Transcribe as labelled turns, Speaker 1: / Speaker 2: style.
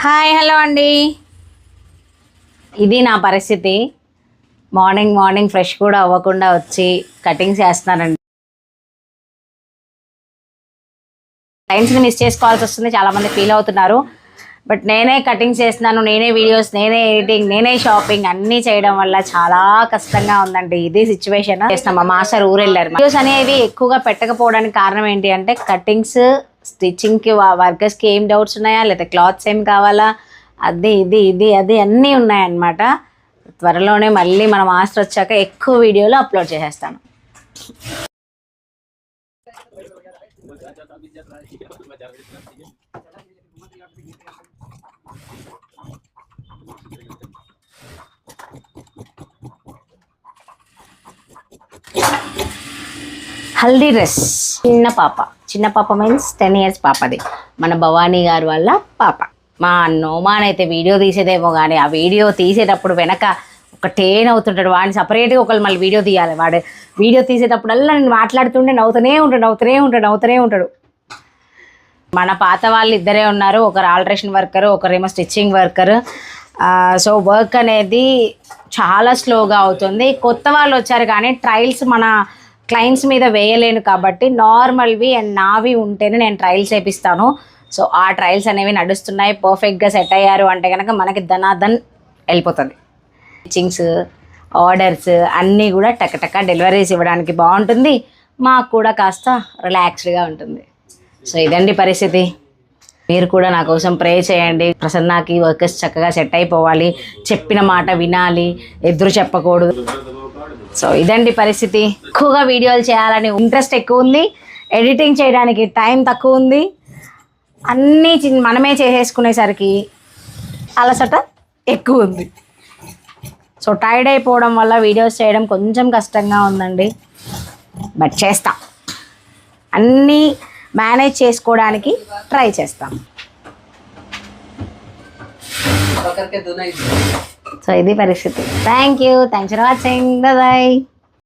Speaker 1: Hi hello అండి. ఇది నా పరిస్థితి. మార్నింగ్ ఫ్రెష్ కూడా అవ్వకుండా వచ్చి కటింగ్స్ చేస్తున్నానండి. క్లయింట్స్ని మిస్ చేసుకోవాల్సి వస్తుంది, చాలామంది ఫీల్ అవుతున్నారు. బట్ నేనే కటింగ్స్ చేస్తున్నాను, నేనే వీడియోస్, నేనే ఎడిటింగ్, నేనే షాపింగ్ అన్నీ చేయడం వల్ల చాలా కష్టంగా ఉందండి. ఇది సిచ్యువేషన్. చేస్తున్నాం, మా మాస్టర్ ఊరు వెళ్ళారు. వీడియోస్ అనేవి ఎక్కువగా పెట్టకపోవడానికి కారణం ఏంటి అంటే కటింగ్స్, స్టిచ్చింగ్కి వర్కర్స్కి ఏం డౌట్స్ ఉన్నాయా, లేదా క్లాత్స్ ఏం కావాలా, అది అన్నీ ఉన్నాయన్నమాట. త్వరలోనే మళ్ళీ మన మాస్టర్ వచ్చాక ఎక్కువ వీడియోలు అప్లోడ్ చేసేస్తాను. హల్దీ డ్రెస్ చిన్న పాప మీన్స్ 10 years పాపది. మన భవానీ గారు వాళ్ళ పాప. మా నోమానైతే వీడియో తీసేదేమో కానీ ఆ వీడియో తీసేటప్పుడు వెనక ఒకటేన్ అవుతుంటాడు. వాడిని సపరేట్గా ఒకళ్ళు మళ్ళీ వీడియో తీయాలి. వాడు వీడియో తీసేటప్పుడల్లా నేను మాట్లాడుతుంటే నవ్వుతూనే ఉంటాడు. మన పాత వాళ్ళు ఇద్దరే ఉన్నారు, ఒకరు ఆల్ట్రేషన్ వర్కరు, ఒకరేమో స్టిచ్చింగ్ వర్కరు. సో వర్క్ అనేది చాలా స్లోగా అవుతుంది. కొత్త వాళ్ళు వచ్చారు కానీ ట్రయల్స్ మన క్లయింట్స్ మీద వేయలేను కాబట్టి నార్మల్వి అండ్ నావి ఉంటేనే నేను ట్రయల్స్ వేపిస్తాను. సో ఆ ట్రయల్స్ అనేవి నడుస్తున్నాయి. పర్ఫెక్ట్గా సెట్ అయ్యారు అంటే కనుక మనకి ధనాధన్ వెళ్ళిపోతుంది. స్టిచ్చింగ్స్, ఆర్డర్స్ అన్నీ కూడా టక డెలివరీస్ ఇవ్వడానికి బాగుంటుంది. మాకు కూడా కాస్త రిలాక్స్డ్గా ఉంటుంది. సో ఇదండి పరిస్థితి. మీరు కూడా నా కోసం ప్రే చేయండి. ప్రసన్నకి వర్కర్స్ చక్కగా సెట్ అయిపోవాలి, చెప్పిన మాట వినాలి, ఎదురు చెప్పకూడదు. సో ఇదండి పరిస్థితి. ఎక్కువగా వీడియోలు చేయాలని ఇంట్రెస్ట్ ఎక్కువ ఉంది, ఎడిటింగ్ చేయడానికి టైం తక్కువ ఉంది. అన్నీ మనమే చేసేసుకునేసరికి అలసట ఎక్కువ ఉంది. సో టైర్డ్ అయిపోవడం వల్ల వీడియోస్ చేయడం కొంచెం కష్టంగా ఉందండి. బట్ చేస్తాం, అన్నీ మేనేజ్ చేసుకోవడానికి ట్రై చేస్తాం. సో ఇది పరిస్థితి. Thanks for watching. బాయ్.